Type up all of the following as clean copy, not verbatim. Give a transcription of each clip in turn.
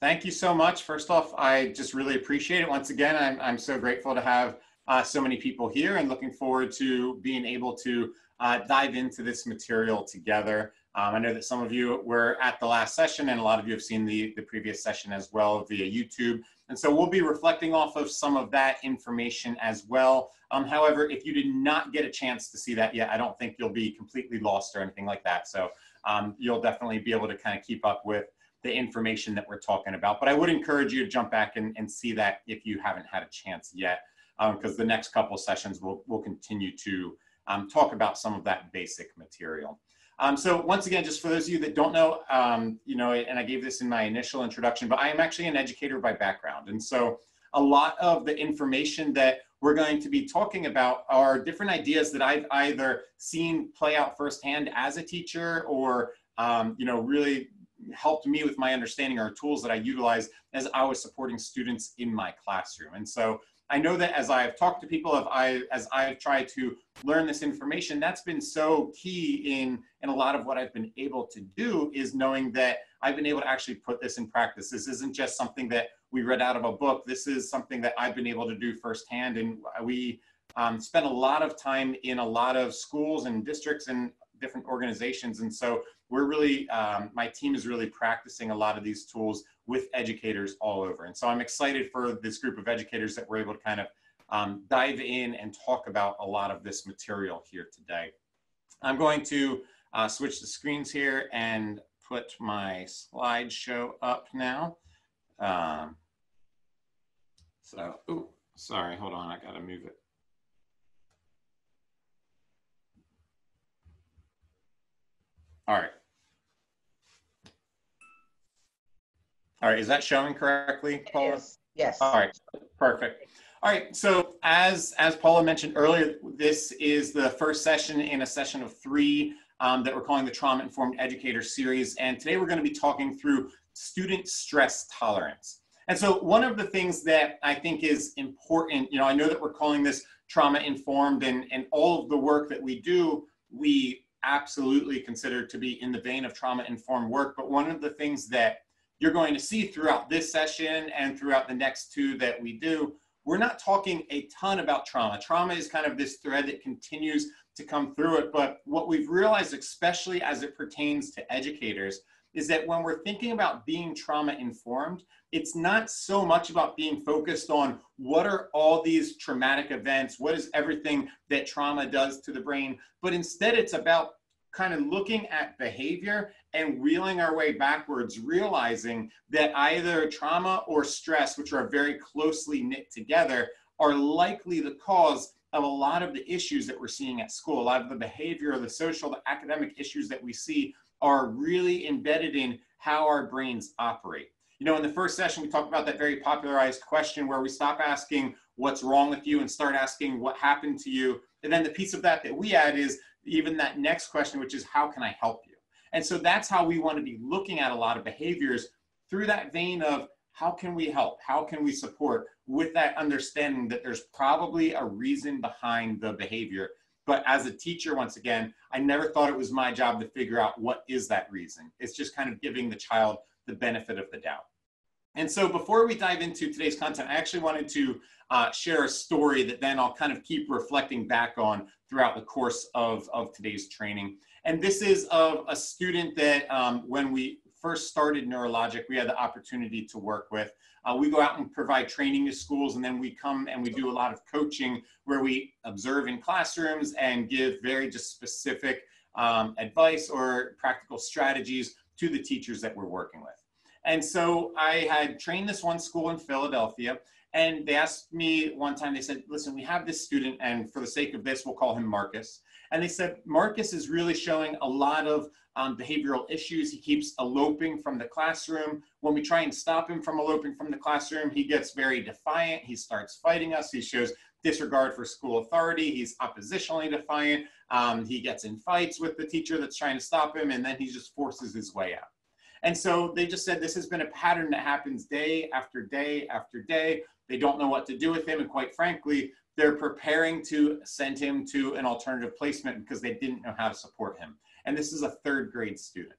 Thank you so much. First off, I just really appreciate it. Once again, I'm so grateful to have so many people here and looking forward to being able to dive into this material together. I know that some of you were at the last session and a lot of you have seen the previous session as well via YouTube. And so we'll be reflecting off of some of that information as well. However, if you did not get a chance to see that yet, I don't think you'll be completely lost or anything like that. So you'll definitely be able to kind of keep up with the information that we're talking about. But I would encourage you to jump back and see that if you haven't had a chance yet, because the next couple of sessions we'll continue to talk about some of that basic material. So once again, just for those of you that don't know, you know, and I gave this in my initial introduction, but I am actually an educator by background. And so a lot of the information that we're going to be talking about are different ideas that I've either seen play out firsthand as a teacher or, you know, really helped me with my understanding or tools that I utilized as I was supporting students in my classroom. And so I know that as I've talked to people, as I've tried to learn this information, that's been so key in a lot of what I've been able to do, is knowing that I've been able to actually put this in practice. This isn't just something that we read out of a book. This is something that I've been able to do firsthand. And we spent a lot of time in a lot of schools and districts and different organizations. And so we're really, my team is really practicing a lot of these tools with educators all over. And so I'm excited for this group of educators that we're able to kind of dive in and talk about a lot of this material here today. I'm going to switch the screens here and put my slideshow up now. So, ooh, sorry, hold on, I gotta move it. All right. All right, is that showing correctly, Paula? Yes. Yes. All right, perfect. All right, so as Paula mentioned earlier, this is the first session in a session of 3 that we're calling the Trauma-Informed Educator series. And today we're going to be talking through student stress tolerance. And so one of the things that I think is important, you know, I know that we're calling this trauma-informed, and all of the work that we do, we absolutely consider to be in the vein of trauma-informed work. But one of the things that you're going to see throughout this session and throughout the next 2 that we do, we're not talking a ton about trauma. Trauma is kind of this thread that continues to come through it. But what we've realized, especially as it pertains to educators, is that when we're thinking about being trauma-informed, it's not so much about being focused on what are all these traumatic events, what is everything that trauma does to the brain, but instead it's about kind of looking at behavior and reeling our way backwards, realizing that either trauma or stress, which are very closely knit together, are likely the cause of a lot of the issues that we're seeing at school. A lot of the behavior, the social, the academic issues that we see are really embedded in how our brains operate. You know, in the first session, we talked about that very popularized question where we stop asking what's wrong with you and start asking what happened to you. And then the piece of that we add is even that next question, which is how can I help you? And so that's how we want to be looking at a lot of behaviors, through that vein of how can we help? How can we support, with that understanding that there's probably a reason behind the behavior. But as a teacher, once again, I never thought it was my job to figure out what is that reason. It's just kind of giving the child the benefit of the doubt. And so before we dive into today's content, I actually wanted to share a story that then I'll kind of keep reflecting back on throughout the course of today's training. And this is of a student that when we first started NeuroLogic, we had the opportunity to work with. We go out and provide training to schools, and then we come and we do a lot of coaching where we observe in classrooms and give very just specific advice or practical strategies to the teachers that we're working with. And so I had trained this one school in Philadelphia, and they asked me one time, they said, listen, we have this student, and for the sake of this, we'll call him Marcus. And they said, Marcus is really showing a lot of behavioral issues. He keeps eloping from the classroom. When we try and stop him from eloping from the classroom, he gets very defiant. He starts fighting us. He shows disregard for school authority. He's oppositionally defiant. He gets in fights with the teacher that's trying to stop him, and then he just forces his way out. And so they just said this has been a pattern that happens day after day after day. They don't know what to do with him. And quite frankly, they're preparing to send him to an alternative placement because they didn't know how to support him. And this is a 3rd grade student.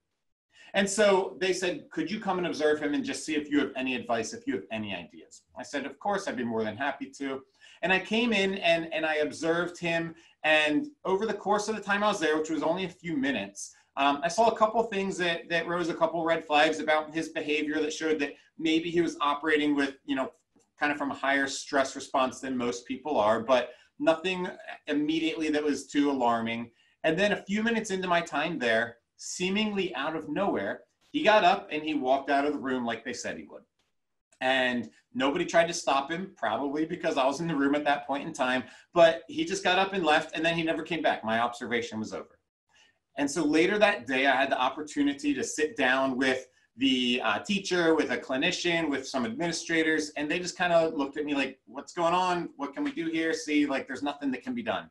And so they said, could you come and observe him and just see if you have any advice, if you have any ideas? I said, of course, I'd be more than happy to. And I came in and I observed him. And over the course of the time I was there, which was only a few minutes, I saw a couple things that rose a couple red flags about his behavior that showed that maybe he was operating with, kind of from a higher stress response than most people are, but nothing immediately that was too alarming. And then a few minutes into my time there, seemingly out of nowhere, he got up and he walked out of the room like they said he would. And nobody tried to stop him, probably because I was in the room at that point in time, but he just got up and left, and then he never came back. My observation was over. And so later that day, I had the opportunity to sit down with the teacher, with a clinician, with some administrators, and they just kind of looked at me like, what's going on? What can we do here? See, like, there's nothing that can be done.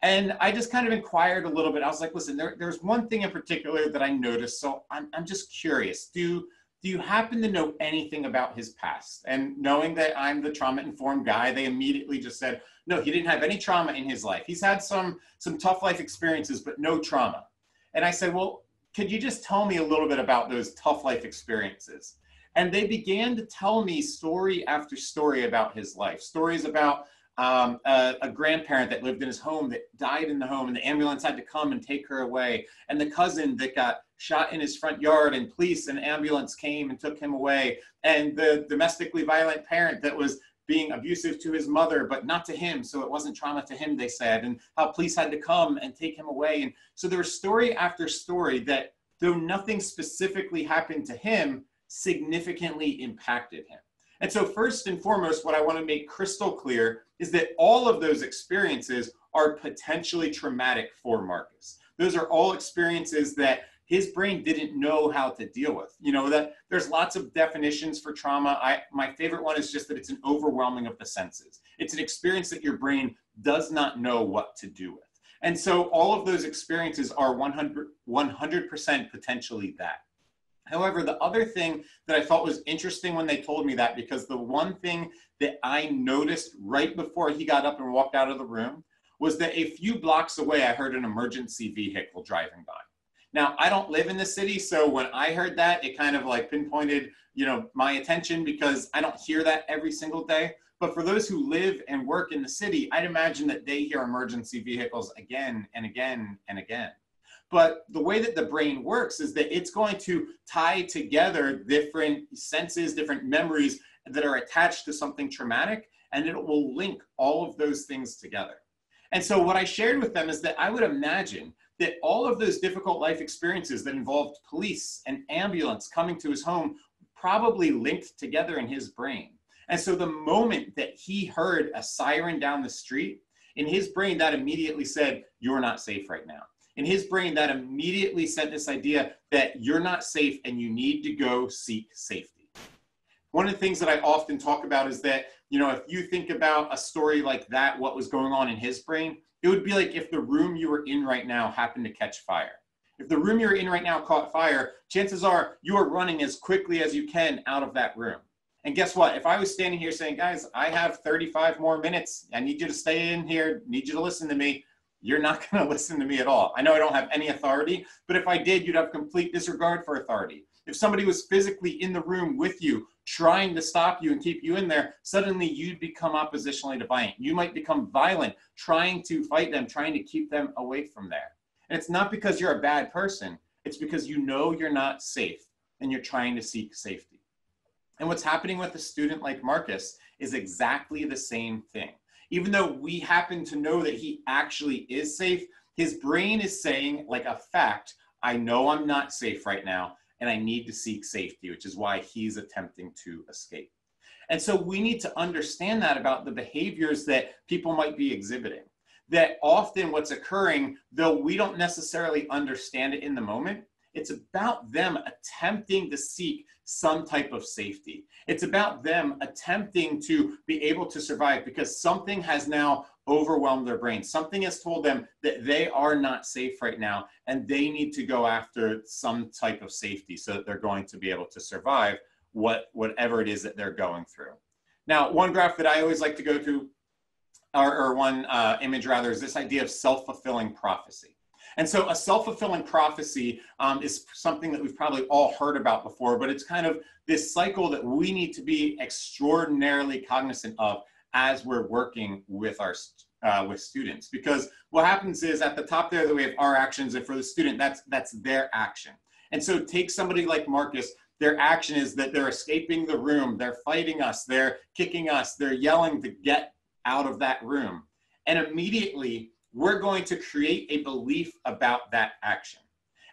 And I just kind of inquired a little bit. I was like, listen, there's one thing in particular that I noticed. So I'm just curious. Do you happen to know anything about his past? And knowing that I'm the trauma-informed guy, they immediately just said, no, he didn't have any trauma in his life. He's had some tough life experiences, but no trauma. And I said, well, could you just tell me a little bit about those tough life experiences? And they began to tell me story after story about his life, stories about a grandparent that lived in his home that died in the home, and the ambulance had to come and take her away, and the cousin that got shot in his front yard, and police and ambulance came and took him away, and the domestically violent parent that was being abusive to his mother, but not to him, so it wasn't trauma to him, they said, and how police had to come and take him away. And so there was story after story that, though nothing specifically happened to him, significantly impacted him. And so first and foremost, what I want to make crystal clear is that all of those experiences are potentially traumatic for Marcus. Those are all experiences that his brain didn't know how to deal with. That there's lots of definitions for trauma. My favorite one is just that it's an overwhelming of the senses. It's an experience that your brain does not know what to do with. And so all of those experiences are 100% potentially that. However, the other thing that I thought was interesting when they told me that, because the one thing that I noticed right before he got up and walked out of the room was that a few blocks away, I heard an emergency vehicle driving by. Now, I don't live in the city, so when I heard that, it kind of like pinpointed, my attention, because I don't hear that every single day. But for those who live and work in the city, I'd imagine that they hear emergency vehicles again and again and again. But the way that the brain works is that it's going to tie together different senses, different memories that are attached to something traumatic, and it will link all of those things together. And so what I shared with them is that I would imagine that all of those difficult life experiences that involved police and ambulance coming to his home probably linked together in his brain. And so the moment that he heard a siren down the street, in his brain that immediately said, you're not safe right now. In his brain, that immediately sent this idea that you're not safe and you need to go seek safety. One of the things that I often talk about is that, if you think about a story like that, what was going on in his brain, it would be like if the room you were in right now happened to catch fire. If the room you're in right now caught fire, chances are you are running as quickly as you can out of that room. And guess what? If I was standing here saying, guys, I have 35 more minutes, I need you to stay in here, need you to listen to me, you're not going to listen to me at all. I know I don't have any authority, but if I did, you'd have complete disregard for authority. If somebody was physically in the room with you, trying to stop you and keep you in there, suddenly you'd become oppositionally defiant. You might become violent, trying to fight them, trying to keep them away from there. And it's not because you're a bad person. It's because you know you're not safe and you're trying to seek safety. And what's happening with a student like Marcus is exactly the same thing. Even though we happen to know that he actually is safe, his brain is saying, like a fact, I know I'm not safe right now, and I need to seek safety, which is why he's attempting to escape. And so we need to understand that about the behaviors that people might be exhibiting. That often what's occurring, though we don't necessarily understand it in the moment, it's about them attempting to seek some type of safety. It's about them attempting to be able to survive because something has now overwhelmed their brain. Something has told them that they are not safe right now and they need to go after some type of safety so that they're going to be able to survive whatever it is that they're going through. Now, one graph that I always like to go to, or one image rather, is this idea of self-fulfilling prophecy. And so a self-fulfilling prophecy is something that we've probably all heard about before, but it's kind of this cycle that we need to be extraordinarily cognizant of as we're working with our with students. Because what happens is at the top there that we have our actions, and for the student, that's their action. And so take somebody like Marcus. Their action is that they're escaping the room, they're fighting us, they're kicking us, they're yelling to get out of that room. And immediately, we're going to create a belief about that action.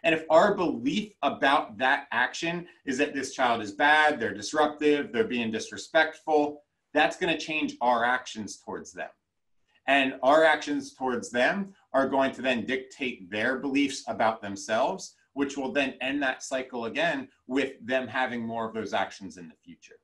And if our belief about that action is that this child is bad, they're disruptive, they're being disrespectful, that's going to change our actions towards them. And our actions towards them are going to then dictate their beliefs about themselves, which will then end that cycle again with them having more of those actions in the future.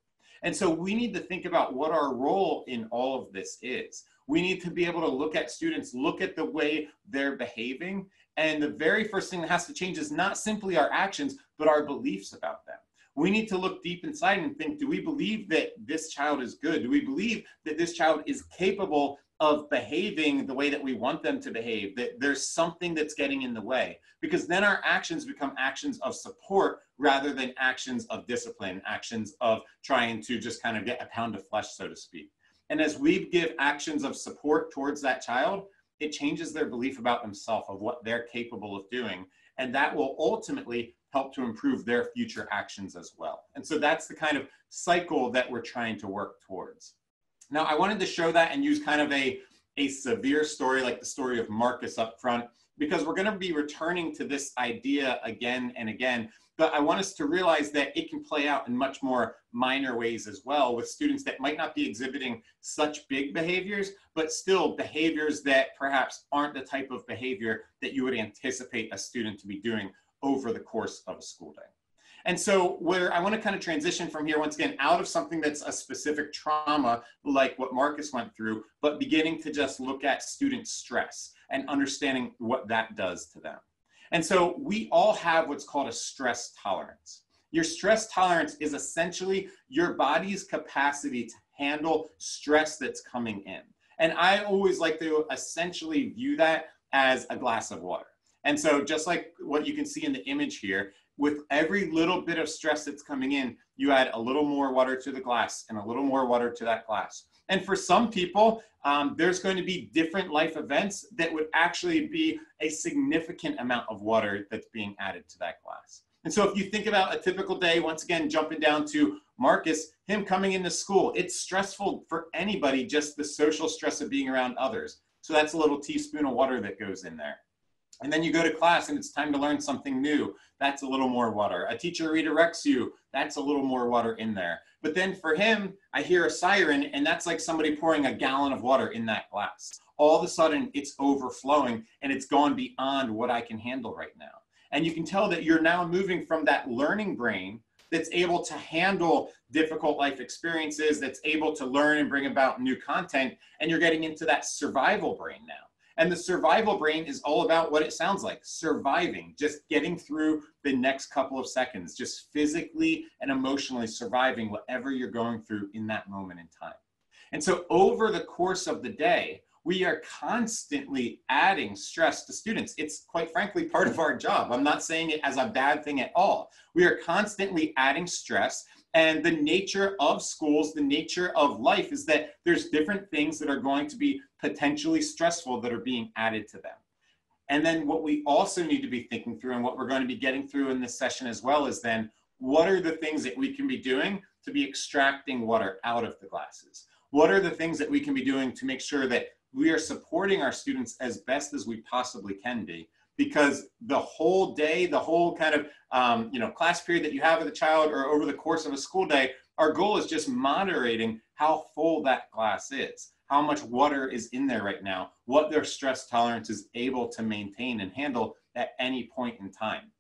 And so we need to think about what our role in all of this is. We need to be able to look at students, look at the way they're behaving. And the very first thing that has to change is not simply our actions, but our beliefs about them. We need to look deep inside and think, do we believe that this child is good? Do we believe that this child is capable of behaving the way that we want them to behave, that there's something that's getting in the way? Because then our actions become actions of support rather than actions of discipline, actions of trying to just kind of get a pound of flesh, so to speak. And as we give actions of support towards that child, it changes their belief about themselves, of what they're capable of doing. And that will ultimately help to improve their future actions as well. And so that's the kind of cycle that we're trying to work towards. Now, I wanted to show that and use kind of a severe story like the story of Marcus up front, because we're going to be returning to this idea again and again. But I want us to realize that it can play out in much more minor ways as well, with students that might not be exhibiting such big behaviors, but still behaviors that perhaps aren't the type of behavior that you would anticipate a student to be doing over the course of a school day. And so where I want to kind of transition from here, once again, out of something that's a specific trauma, like what Marcus went through, but beginning to just look at student stress and understanding what that does to them. And so we all have what's called a stress tolerance. Your stress tolerance is essentially your body's capacity to handle stress that's coming in. And I always like to essentially view that as a glass of water. And so just like what you can see in the image here, with every little bit of stress that's coming in, you add a little more water to the glass and a little more water to that glass. And for some people, there's going to be different life events that would actually be a significant amount of water that's being added to that glass. And so if you think about a typical day, once again, jumping down to Marcus, him coming into school, it's stressful for anybody, just the social stress of being around others. So that's a little teaspoon of water that goes in there. And then you go to class and it's time to learn something new. That's a little more water. A teacher redirects you. That's a little more water in there. But then for him, I hear a siren, and that's like somebody pouring a gallon of water in that glass. All of a sudden, it's overflowing, and it's gone beyond what I can handle right now. And you can tell that you're now moving from that learning brain that's able to handle difficult life experiences, that's able to learn and bring about new content, and you're getting into that survival brain now. And the survival brain is all about what it sounds like, surviving, just getting through the next couple of seconds, just physically and emotionally surviving whatever you're going through in that moment in time. And so over the course of the day, we are constantly adding stress to students. It's quite frankly part of our job. I'm not saying it as a bad thing at all. We are constantly adding stress. And the nature of schools, the nature of life is that there's different things that are going to be potentially stressful that are being added to them. And then what we also need to be thinking through, and what we're going to be getting through in this session as well, is then what are the things that we can be doing to be extracting water out of the glasses? What are the things that we can be doing to make sure that we are supporting our students as best as we possibly can be? Because the whole day, the whole kind of class period that you have with a child, or over the course of a school day, our goal is just moderating how full that glass is, how much water is in there right now, what their stress tolerance is able to maintain and handle at any point in time.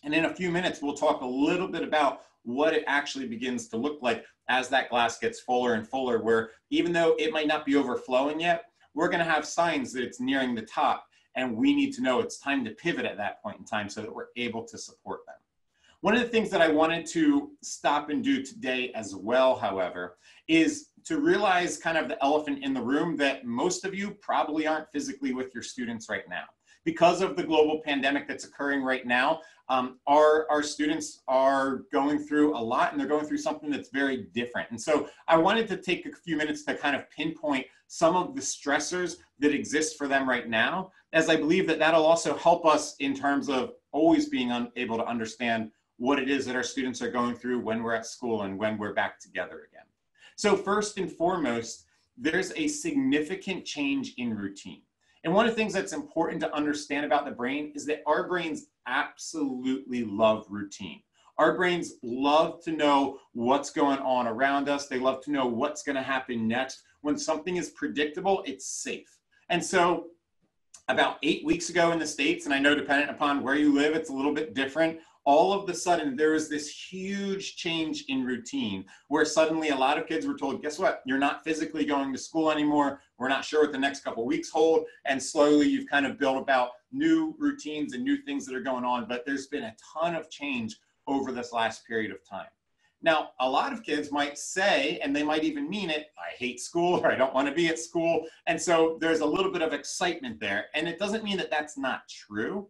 And in a few minutes, we'll talk a little bit about what it actually begins to look like as that glass gets fuller and fuller, where even though it might not be overflowing yet, we're going to have signs that it's nearing the top. And we need to know it's time to pivot at that point in time so that we're able to support them. One of the things that I wanted to stop and do today as well, however, is to realize kind of the elephant in the room that most of you probably aren't physically with your students right now. because of the global pandemic that's occurring right now, our students are going through a lot, and they're going through something that's very different. And so I wanted to take a few minutes to kind of pinpoint some of the stressors that exist for them right now, as I believe that that'll also help us in terms of always being able to understand what it is that our students are going through when we're at school and when we're back together again. So first and foremost, there's a significant change in routine. And one of the things that's important to understand about the brain is that our brains absolutely love routine. Our brains love to know what's going on around us. They love to know what's going to happen next. When something is predictable, it's safe. And so about 8 weeks ago in the States, and I know dependent upon where you live, it's a little bit different, all of a sudden there was this huge change in routine where suddenly a lot of kids were told, guess what? You're not physically going to school anymore. We're not sure what the next couple of weeks hold. And slowly you've kind of built about new routines and new things that are going on. But there's been a ton of change over this last period of time. Now, a lot of kids might say, and they might even mean it, I hate school, or I don't want to be at school. And so there's a little bit of excitement there. And it doesn't mean that that's not true.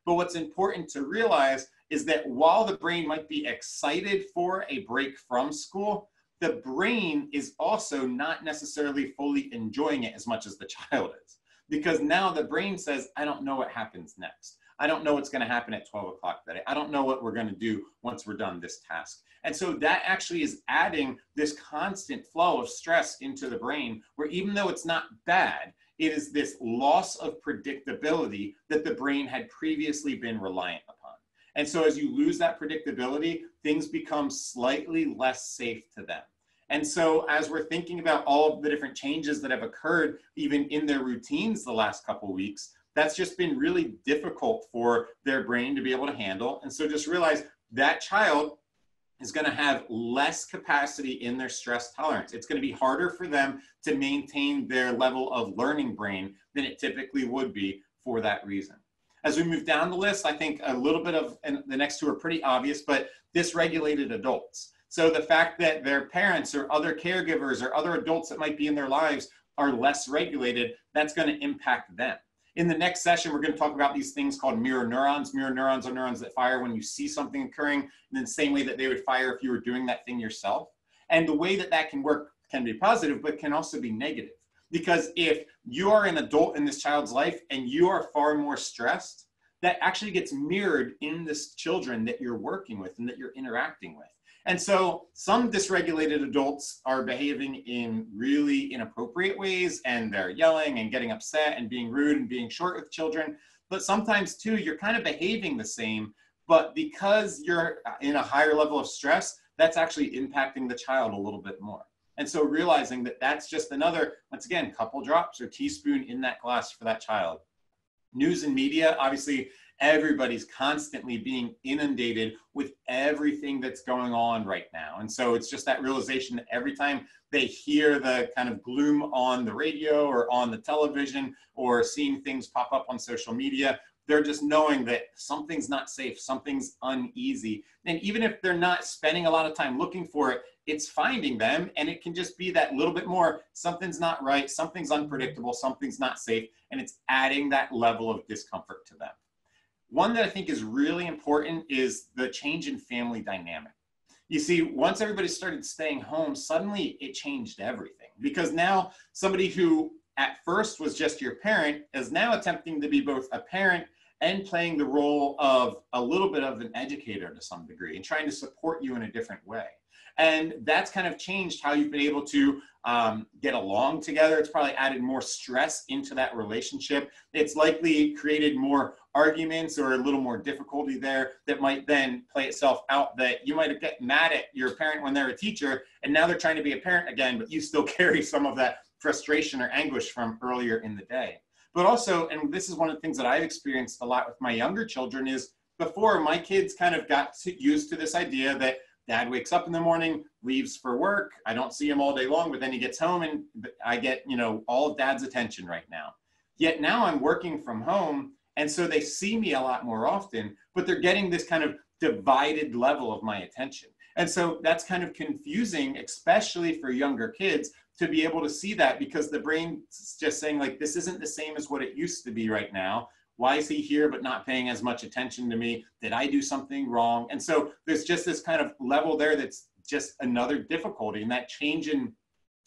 But what's important to realize is that while the brain might be excited for a break from school, the brain is also not necessarily fully enjoying it as much as the child is. Because now the brain says, I don't know what happens next. I don't know what's going to happen at 12 o'clock that day. I don't know what we're going to do once we're done this task. And so that actually is adding this constant flow of stress into the brain, where even though it's not bad, it is this loss of predictability that the brain had previously been reliant upon. And so as you lose that predictability, things become slightly less safe to them. And so as we're thinking about all of the different changes that have occurred, even in their routines the last couple of weeks, that's just been really difficult for their brain to be able to handle. And so just realize that child is going to have less capacity in their stress tolerance. It's going to be harder for them to maintain their level of learning brain than it typically would be for that reason. As we move down the list, I think a little bit of, and the next two are pretty obvious, but dysregulated adults. So the fact that their parents or other caregivers or other adults that might be in their lives are less regulated, that's going to impact them. In the next session, we're going to talk about these things called mirror neurons. Mirror neurons are neurons that fire when you see something occurring in the same way that they would fire if you were doing that thing yourself. And the way that that can work can be positive, but can also be negative. Because if you are an adult in this child's life and you are far more stressed, that actually gets mirrored in the children that you're working with and that you're interacting with. And so some dysregulated adults are behaving in really inappropriate ways, and they're yelling and getting upset and being rude and being short with children. But sometimes too, you're kind of behaving the same, but because you're in a higher level of stress, that's actually impacting the child a little bit more. And so realizing that that's just another, once again, couple drops or teaspoon in that glass for that child. News and media, obviously, everybody's constantly being inundated with everything that's going on right now. And so it's just that realization that every time they hear the kind of gloom on the radio or on the television or seeing things pop up on social media, they're just knowing that something's not safe, something's uneasy. And even if they're not spending a lot of time looking for it, it's finding them, and it can just be that little bit more, something's not right, something's unpredictable, something's not safe, and it's adding that level of discomfort to them. One that I think is really important is the change in family dynamic. You see, once everybody started staying home, suddenly it changed everything, because now somebody who at first was just your parent is now attempting to be both a parent and playing the role of a little bit of an educator to some degree and trying to support you in a different way. And that's kind of changed how you've been able to get along together. It's probably added more stress into that relationship. It's likely created more arguments or a little more difficulty there that might then play itself out, that you might get mad at your parent when they're a teacher, and now they're trying to be a parent again, but you still carry some of that frustration or anguish from earlier in the day. But also, and this is one of the things that I've experienced a lot with my younger children, is before my kids kind of got used to this idea that dad wakes up in the morning, leaves for work. I don't see him all day long, but then he gets home and I get, all of dad's attention right now. Yet now I'm working from home. And so they see me a lot more often, but they're getting this kind of divided level of my attention. And so that's kind of confusing, especially for younger kids, to be able to see that, because the brain's just saying, like, this isn't the same as what it used to be right now. Why is he here but not paying as much attention to me? Did I do something wrong? And so there's just this kind of level there that's just another difficulty. And that change in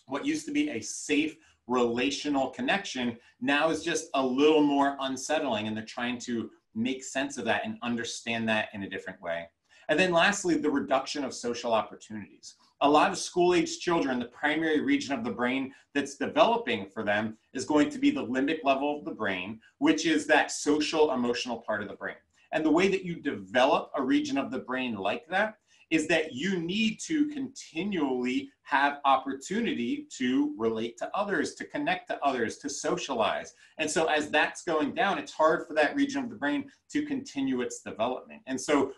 what used to be a safe relational connection now is just a little more unsettling. And they're trying to make sense of that and understand that in a different way. And then lastly, the reduction of social opportunities. A lot of school-age children, the primary region of the brain that's developing for them is going to be the limbic level of the brain, which is that social emotional part of the brain. And the way that you develop a region of the brain like that is that you need to continually have opportunity to relate to others, to connect to others, to socialize. And so as that's going down, it's hard for that region of the brain to continue its development. And so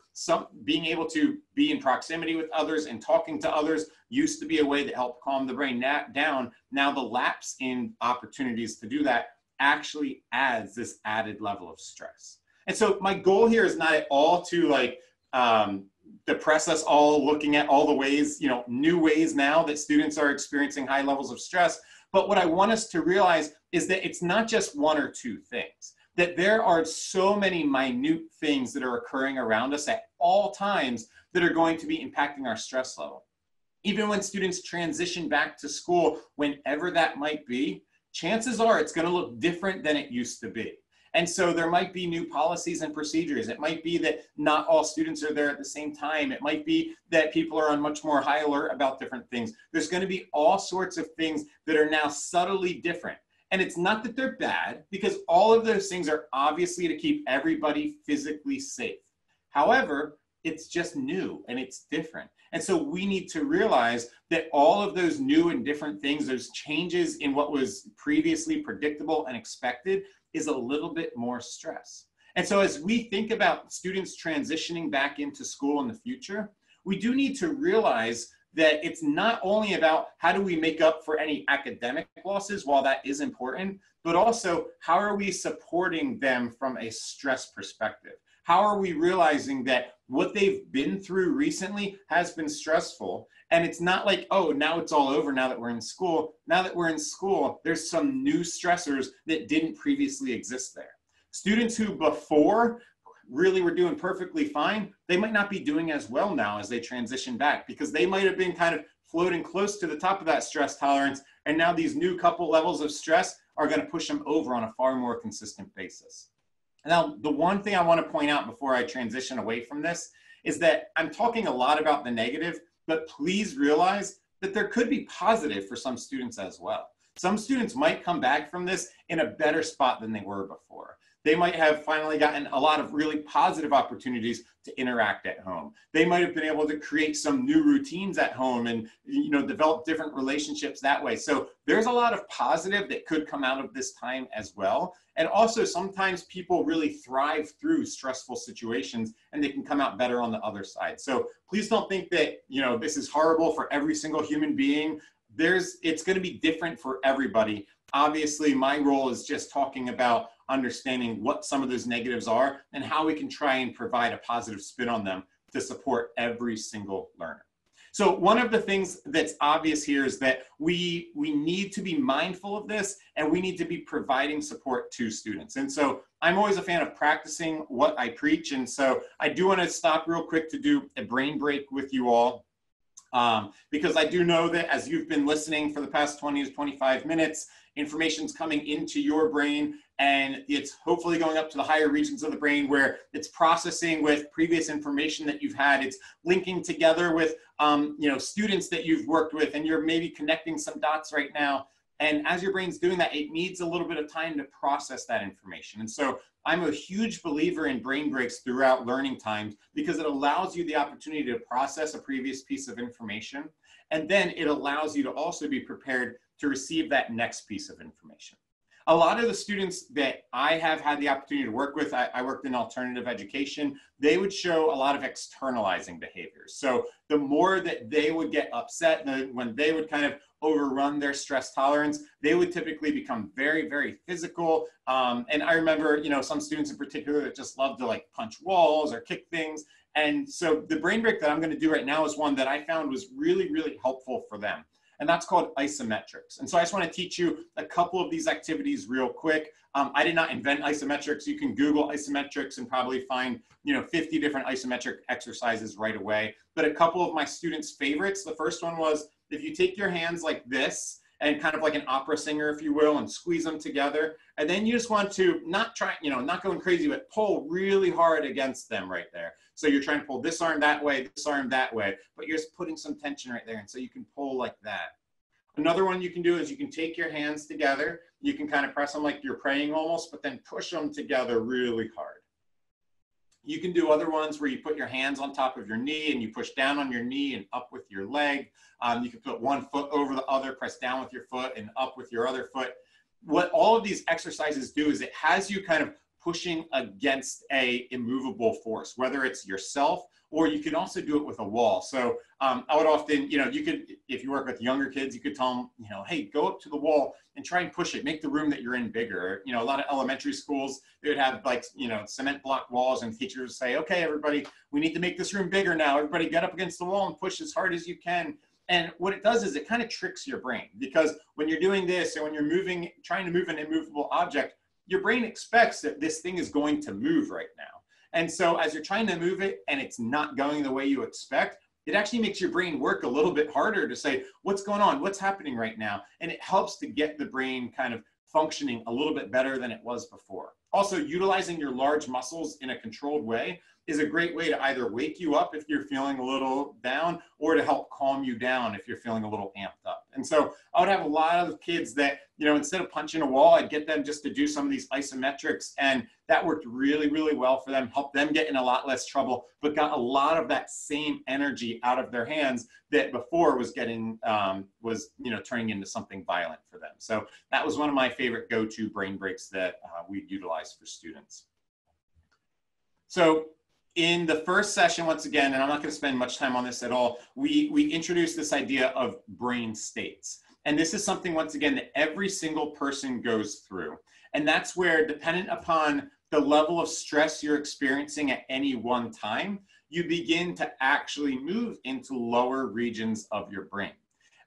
being able to be in proximity with others and talking to others used to be a way that helped calm the brain down. Now the lapse in opportunities to do that actually adds this added level of stress. And so my goal here is not at all to depress us all looking at all the ways, new ways now that students are experiencing high levels of stress. But what I want us to realize is that it's not just one or two things, that there are so many minute things that are occurring around us at all times that are going to be impacting our stress level. Even when students transition back to school, whenever that might be, chances are it's going to look different than it used to be. And so there might be new policies and procedures. It might be that not all students are there at the same time. It might be that people are on much more high alert about different things. There's going to be all sorts of things that are now subtly different. And it's not that they're bad, because all of those things are obviously to keep everybody physically safe. However, it's just new and it's different. And so we need to realize that all of those new and different things, those changes in what was previously predictable and expected, is a little bit more stress. And so as we think about students transitioning back into school in the future, we do need to realize that it's not only about how do we make up for any academic losses, while that is important, but also how are we supporting them from a stress perspective? How are we realizing that what they've been through recently has been stressful? And it's not like, oh, now it's all over now that we're in school. Now that we're in school, there's some new stressors that didn't previously exist there. Students who before really were doing perfectly fine, they might not be doing as well now as they transition back, because they might have been kind of floating close to the top of that stress tolerance. And now these new couple levels of stress are going to push them over on a far more consistent basis. Now, the one thing I want to point out before I transition away from this is that I'm talking a lot about the negative, but please realize that there could be positive for some students as well. Some students might come back from this in a better spot than they were before. They might have finally gotten a lot of really positive opportunities to interact at home. They might have been able to create some new routines at home and develop different relationships that way. So there's a lot of positive that could come out of this time as well. And also sometimes people really thrive through stressful situations and they can come out better on the other side. So please don't think that this is horrible for every single human being. It's going to be different for everybody. Obviously, my role is just talking about understanding what some of those negatives are and how we can try and provide a positive spin on them to support every single learner. So one of the things that's obvious here is that we need to be mindful of this, and we need to be providing support to students. And so I'm always a fan of practicing what I preach. And so I do want to stop real quick to do a brain break with you all. Because I do know that as you've been listening for the past 20 to 25 minutes, information's coming into your brain, and it's hopefully going up to the higher regions of the brain where it's processing with previous information that you've had. It's linking together with students that you've worked with, and you're maybe connecting some dots right now. And as your brain's doing that, it needs a little bit of time to process that information. And so I'm a huge believer in brain breaks throughout learning times, because it allows you the opportunity to process a previous piece of information. And then it allows you to also be prepared to receive that next piece of information. A lot of the students that I have had the opportunity to work with, I worked in alternative education, they would show a lot of externalizing behaviors. So the more that they would get upset, when they would kind of overrun their stress tolerance, they would typically become very, very physical. And I remember, some students in particular that just love to punch walls or kick things. And so the brain break that I'm going to do right now is one that I found was really, really helpful for them. and that's called isometrics. And so I just want to teach you a couple of these activities real quick. I did not invent isometrics. You can Google isometrics and probably find 50 different isometric exercises right away. But a couple of my students' favorites, the first one was if you take your hands like this, and kind of like an opera singer, if you will, and squeeze them together. And then you just want to not going crazy, but pull really hard against them right there. So you're trying to pull this arm that way, but you're just putting some tension right there. And so you can pull like that. Another one you can do is you can take your hands together. You can kind of press them like you're praying almost, but then push them together really hard. You can do other ones where you put your hands on top of your knee and you push down on your knee and up with your leg. You can put one foot over the other, press down with your foot and up with your other foot. What all of these exercises do is it has you kind of pushing against a immovable force, whether it's yourself or you can also do it with a wall. So I would often, you could, if you work with younger kids, you could tell them, hey, go up to the wall and try and push it, make the room that you're in bigger. A lot of elementary schools, they would have like, cement block walls and teachers would say, okay, everybody, we need to make this room bigger now. Everybody get up against the wall and push as hard as you can. And what it does is it kind of tricks your brain, because when you're doing this and when you're trying to move an immovable object, your brain expects that this thing is going to move right now. And so as you're trying to move it and it's not going the way you expect, it actually makes your brain work a little bit harder to say, what's going on? What's happening right now? And it helps to get the brain kind of functioning a little bit better than it was before. Also, utilizing your large muscles in a controlled way is a great way to either wake you up if you're feeling a little down or to help calm you down if you're feeling a little amped up. And so I would have a lot of kids that, instead of punching a wall, I'd get them just to do some of these isometrics, and that worked really, really well for them, helped them get in a lot less trouble, but got a lot of that same energy out of their hands that before was getting, turning into something violent for them. So that was one of my favorite go-to brain breaks that we utilize for students. So in the first session, once again, and I'm not going to spend much time on this at all, we introduced this idea of brain states. And this is something, once again, that every single person goes through. And that's where, dependent upon the level of stress you're experiencing at any one time, you begin to actually move into lower regions of your brain.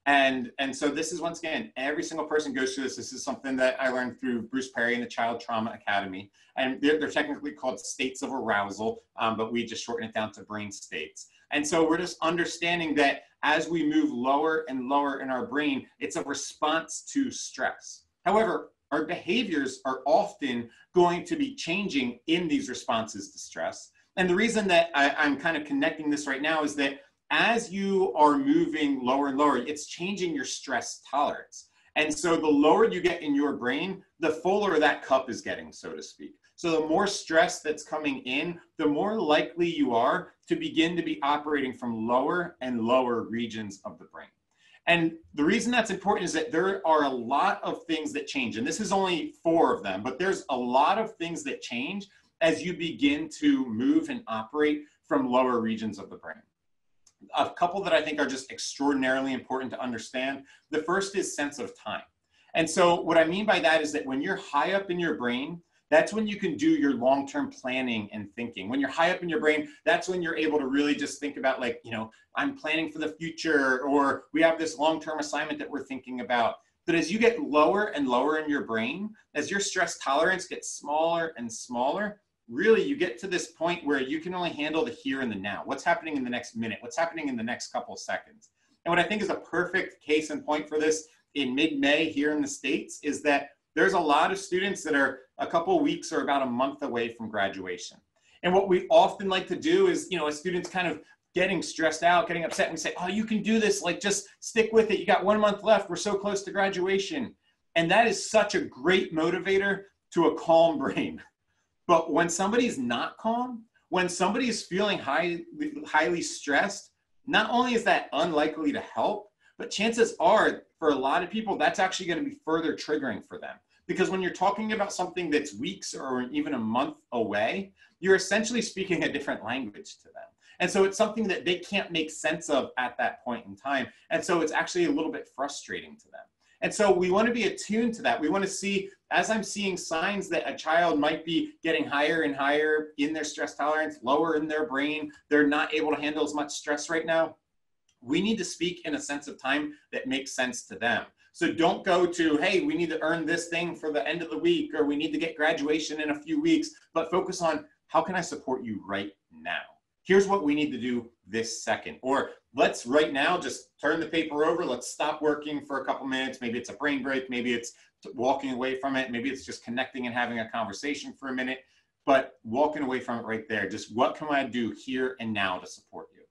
And so this is, once again, every single person goes through this. This is something that I learned through Bruce Perry and the Child Trauma Academy. And they're technically called states of arousal, but we just shorten it down to brain states. And so we're just understanding that as we move lower and lower in our brain, it's a response to stress. However, our behaviors are often going to be changing in these responses to stress. And the reason that I'm kind of connecting this right now is that as you are moving lower and lower, it's changing your stress tolerance. And so the lower you get in your brain, the fuller that cup is getting, so to speak. So the more stress that's coming in, the more likely you are to begin to be operating from lower and lower regions of the brain. And the reason that's important is that there are a lot of things that change. And this is only 4 of them, but there's a lot of things that change as you begin to move and operate from lower regions of the brain. A couple that I think are just extraordinarily important to understand. The first is sense of time. And so what I mean by that is that when you're high up in your brain, that's when you can do your long-term planning and thinking. When you're high up in your brain, that's when you're able to really just think about, like, I'm planning for the future, or we have this long-term assignment that we're thinking about. But as you get lower and lower in your brain, as your stress tolerance gets smaller and smaller, really you get to this point where you can only handle the here and the now. What's happening in the next minute? What's happening in the next couple of seconds? And what I think is a perfect case in point for this in mid-May here in the States is that there's a lot of students that are a couple of weeks or about a month away from graduation. And what we often like to do is, as students kind of getting stressed out, getting upset, and we say, oh, you can do this, like, just stick with it. You got 1 month left. We're so close to graduation. And that is such a great motivator to a calm brain. But when somebody's not calm, when somebody is feeling highly stressed, not only is that unlikely to help, but chances are for a lot of people, that's actually going to be further triggering for them. Because when you're talking about something that's weeks or even a month away, you're essentially speaking a different language to them. And so it's something that they can't make sense of at that point in time. And so it's actually a little bit frustrating to them. And so we want to be attuned to that. We want to see, as I'm seeing signs that a child might be getting higher and higher in their stress tolerance, lower in their brain, they're not able to handle as much stress right now. we need to speak in a sense of time that makes sense to them. So don't go to, hey, we need to earn this thing for the end of the week, or we need to get graduation in a few weeks, but focus on how can I support you right now? Here's what we need to do this second. Or let's right now just turn the paper over. Let's stop working for a couple minutes. Maybe it's a brain break. Maybe it's walking away from it. Maybe it's just connecting and having a conversation for a minute, but walking away from it right there. Just what can I do here and now to support you?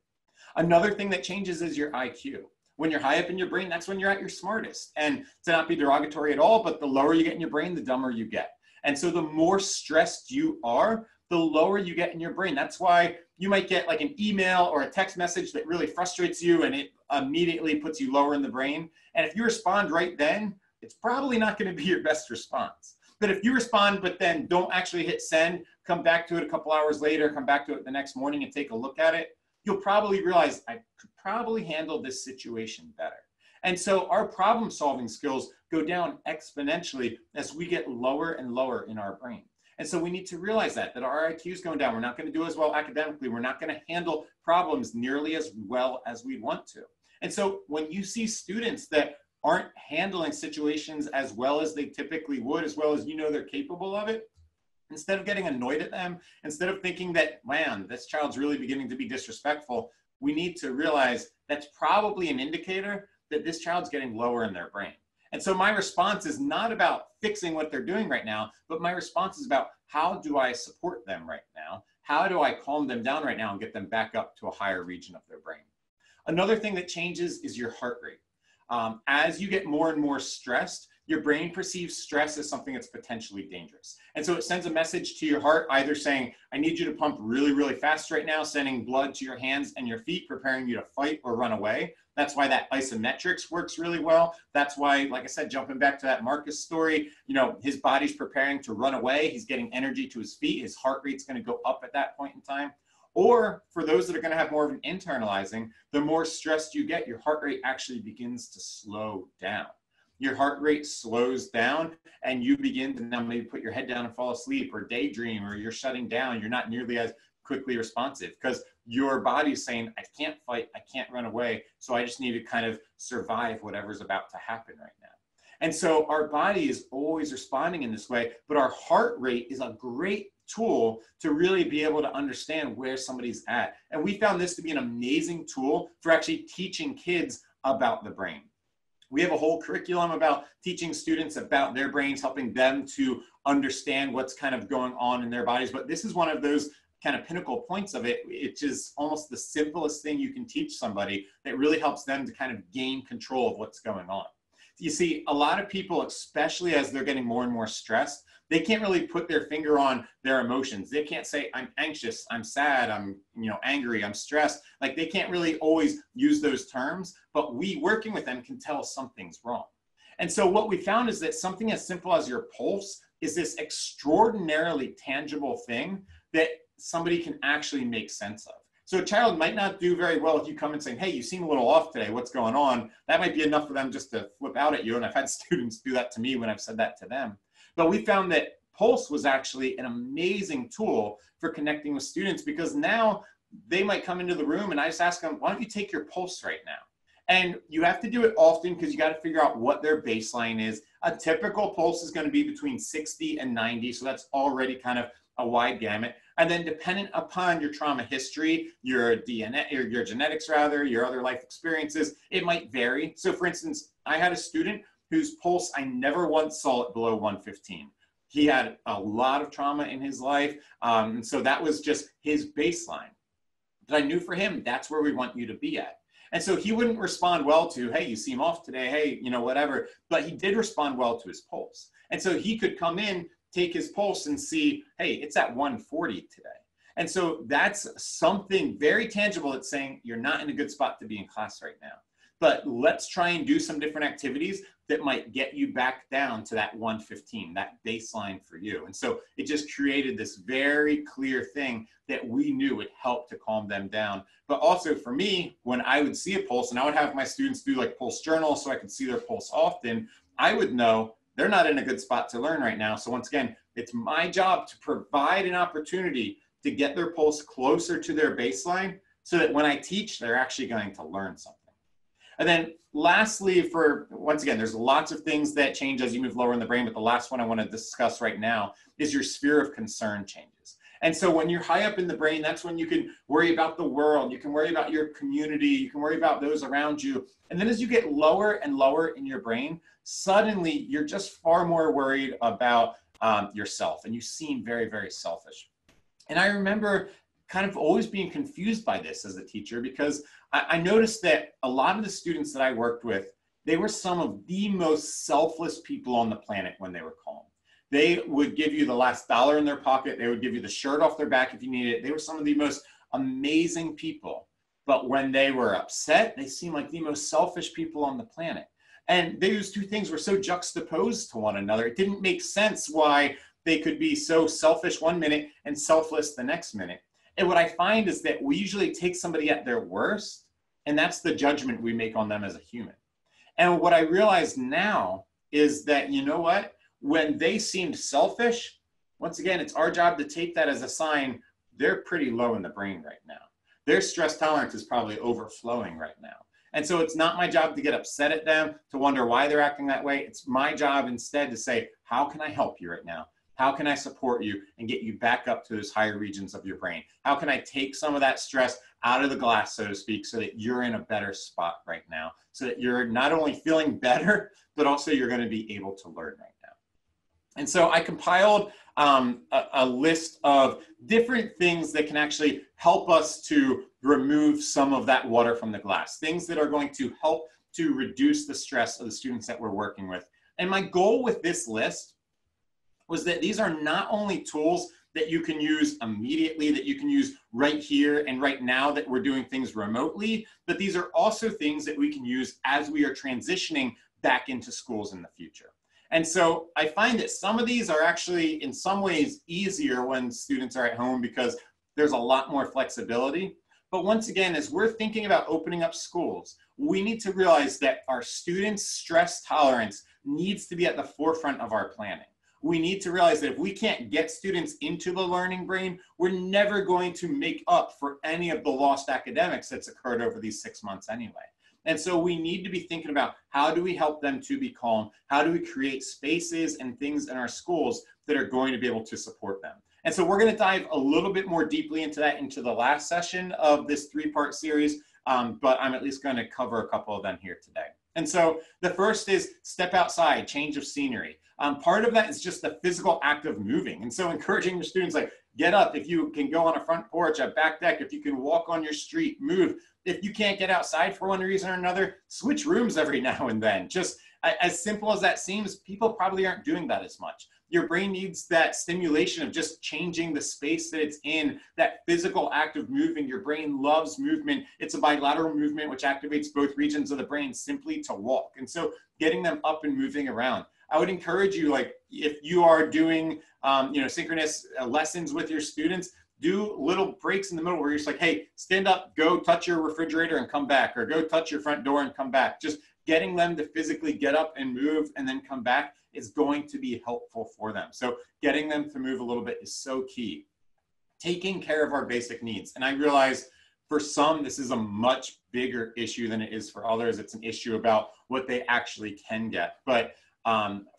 Another thing that changes is your IQ. When you're high up in your brain, that's when you're at your smartest. And to not be derogatory at all, but the lower you get in your brain, the dumber you get. And so the more stressed you are, the lower you get in your brain. That's why you might get like an email or a text message that really frustrates you and it immediately puts you lower in the brain. And if you respond right then, it's probably not going to be your best response. But if you respond, but then don't actually hit send, come back to it a couple hours later, come back to it the next morning and take a look at it, you'll probably realize I could probably handle this situation better. And so our problem solving skills go down exponentially as we get lower and lower in our brain. And so we need to realize that our IQ is going down. We're not going to do as well academically. We're not going to handle problems nearly as well as we want to. And so when you see students that aren't handling situations as well as they typically would, as well as you know they're capable of it, instead of getting annoyed at them, instead of thinking that, man, this child's really beginning to be disrespectful, we need to realize that's probably an indicator that this child's getting lower in their brain. And so my response is not about fixing what they're doing right now, but my response is about how do I support them right now? How do I calm them down right now and get them back up to a higher region of their brain? Another thing that changes is your heart rate. As you get more and more stressed, your brain perceives stress as something that's potentially dangerous. And so it sends a message to your heart, either saying, I need you to pump really, really fast right now, sending blood to your hands and your feet, preparing you to fight or run away. That's why that Isometrics works really well. That's why, like I said, jumping back to that Marcus story, you know, his body's preparing to run away. He's getting energy to his feet. His heart rate's going to go up at that point in time. Or for those that are going to have more of an internalizing, the more stressed you get, your heart rate actually begins to slow down. Your heart rate slows down and you begin to now maybe put your head down and fall asleep or daydream, or you're shutting down. You're not nearly as quickly responsive because your body is saying, I can't fight, I can't run away. So I just need to kind of survive whatever's about to happen right now. And so our body is always responding in this way, but our heart rate is a great tool to really be able to understand where somebody's at. And we found this to be an amazing tool for actually teaching kids about the brain. We have a whole curriculum about teaching students about their brains, helping them to understand what's kind of going on in their bodies. But this is one of those kind of pinnacle points of it. It's just almost the simplest thing you can teach somebody that really helps them to kind of gain control of what's going on. You see, a lot of people, especially as they're getting more and more stressed, they can't really put their finger on their emotions. They can't say, I'm anxious, I'm sad, I'm angry, I'm stressed. Like they can't really always use those terms, but we working with them can tell something's wrong. And so what we found is that something as simple as your pulse is this extraordinarily tangible thing that somebody can actually make sense of. So a child might not do very well if you come and saying, hey, you seem a little off today, what's going on? That might be enough for them just to flip out at you. And I've had students do that to me when I've said that to them. But we found that Pulse was actually an amazing tool for connecting with students, because now they might come into the room and I just ask them, why don't you take your pulse right now? And you have to do it often because you got to figure out what their baseline is. A typical pulse is going to be between 60 and 90. So that's already kind of a wide gamut. And then dependent upon your trauma history, your DNA, or your genetics rather, your other life experiences, it might vary. So for instance, I had a student whose pulse, I never once saw it below 115. He had a lot of trauma in his life. And so that was just his baseline. But I knew for him, that's where we want you to be at. And so he wouldn't respond well to, hey, you seem off today, hey, whatever. But he did respond well to his pulse. And so he could come in, take his pulse and see, hey, it's at 140 today. And so that's something very tangible that's saying you're not in a good spot to be in class right now. But let's try and do some different activities that might get you back down to that 115, that baseline for you. And so it just created this very clear thing that we knew would help to calm them down. But also for me, when I would see a pulse, and I would have my students do like pulse journal so I could see their pulse often, I would know they're not in a good spot to learn right now. So once again, it's my job to provide an opportunity to get their pulse closer to their baseline so that when I teach, they're actually going to learn something. And then lastly, for once again, there's lots of things that change as you move lower in the brain, but the last one I want to discuss right now is your sphere of concern changes. And so when you're high up in the brain, that's when you can worry about the world, you can worry about your community, you can worry about those around you. And then as you get lower and lower in your brain, suddenly you're just far more worried about yourself, and you seem very, very selfish. And I remember kind of always being confused by this as a teacher, because I noticed that a lot of the students that I worked with, they were some of the most selfless people on the planet when they were calm. They would give you the last dollar in their pocket. They would give you the shirt off their back if you needed it. They were some of the most amazing people. But when they were upset, they seemed like the most selfish people on the planet. And those two things were so juxtaposed to one another. It didn't make sense why they could be so selfish one minute and selfless the next minute. And what I find is that we usually take somebody at their worst, and that's the judgment we make on them as a human. And what I realize now is that, you know what? When they seemed selfish, once again, it's our job to take that as a sign they're pretty low in the brain right now. Their stress tolerance is probably overflowing right now. And so it's not my job to get upset at them, to wonder why they're acting that way. It's my job instead to say, how can I help you right now? How can I support you and get you back up to those higher regions of your brain? How can I take some of that stress out of the glass, so to speak, so that you're in a better spot right now, so that you're not only feeling better, but also you're going to be able to learn right now. And so I compiled a list of different things that can actually help us to remove some of that water from the glass, things that are going to help to reduce the stress of the students that we're working with. And my goal with this list was that these are not only tools that you can use immediately, that you can use right here and right now that we're doing things remotely, but these are also things that we can use as we are transitioning back into schools in the future. And so I find that some of these are actually in some ways easier when students are at home because there's a lot more flexibility. But once again, as we're thinking about opening up schools, we need to realize that our students' stress tolerance needs to be at the forefront of our planning. We need to realize that if we can't get students into the learning brain, we're never going to make up for any of the lost academics that's occurred over these 6 months anyway. And so we need to be thinking about how do we help them to be calm? How do we create spaces and things in our schools that are going to be able to support them? And so we're going to dive a little bit more deeply into that into the last session of this 3-part series, but I'm at least going to cover a couple of them here today. And so the first is step outside, change of scenery. Part of that is just the physical act of moving. And so encouraging your students, like, get up. If you can go on a front porch, a back deck, if you can walk on your street, move. If you can't get outside for one reason or another, switch rooms every now and then. Just as simple as that seems, people probably aren't doing that as much. Your brain needs that stimulation of just changing the space that it's in, that physical act of moving. Your brain loves movement. It's a bilateral movement which activates both regions of the brain simply to walk. And so getting them up and moving around. I would encourage you, like, if you are doing synchronous lessons with your students, do little breaks in the middle where you're just like, hey, stand up, go touch your refrigerator and come back, or go touch your front door and come back. Just getting them to physically get up and move and then come back is going to be helpful for them. So getting them to move a little bit is so key. Taking care of our basic needs. And I realize for some, this is a much bigger issue than it is for others. It's an issue about what they actually can get. But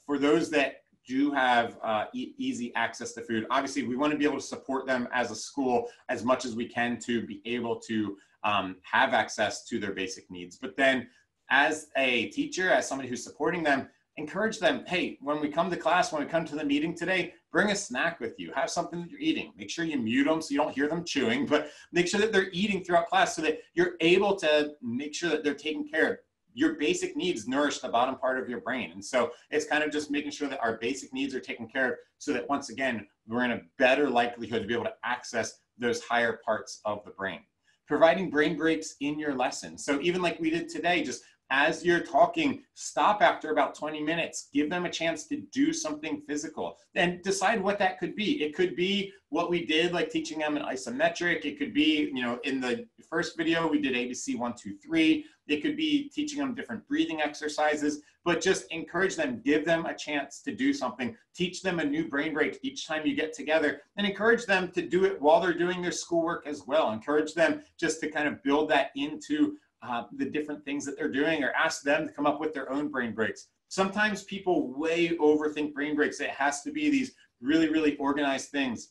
for those that do have easy access to food, obviously we want to be able to support them as a school as much as we can to be able to have access to their basic needs. But then as a teacher, as somebody who's supporting them, encourage them, hey, when we come to class, when we come to the meeting today, bring a snack with you, have something that you're eating. Make sure you mute them so you don't hear them chewing, but make sure that they're eating throughout class so that you're able to make sure that they're taken care of. Your basic needs nourish the bottom part of your brain. And so it's kind of just making sure that our basic needs are taken care of so that once again, we're in a better likelihood to be able to access those higher parts of the brain. Providing brain breaks in your lesson. So even like we did today, just as you're talking, stop after about 20 minutes, give them a chance to do something physical and decide what that could be. It could be what we did, like teaching them an isometric. It could be, in the first video, we did ABC 1, 2, 3. It could be teaching them different breathing exercises, but just encourage them, give them a chance to do something, teach them a new brain break each time you get together, and encourage them to do it while they're doing their schoolwork as well. Encourage them just to kind of build that into the different things that they're doing, or ask them to come up with their own brain breaks. Sometimes people way overthink brain breaks. It has to be these really, really organized things.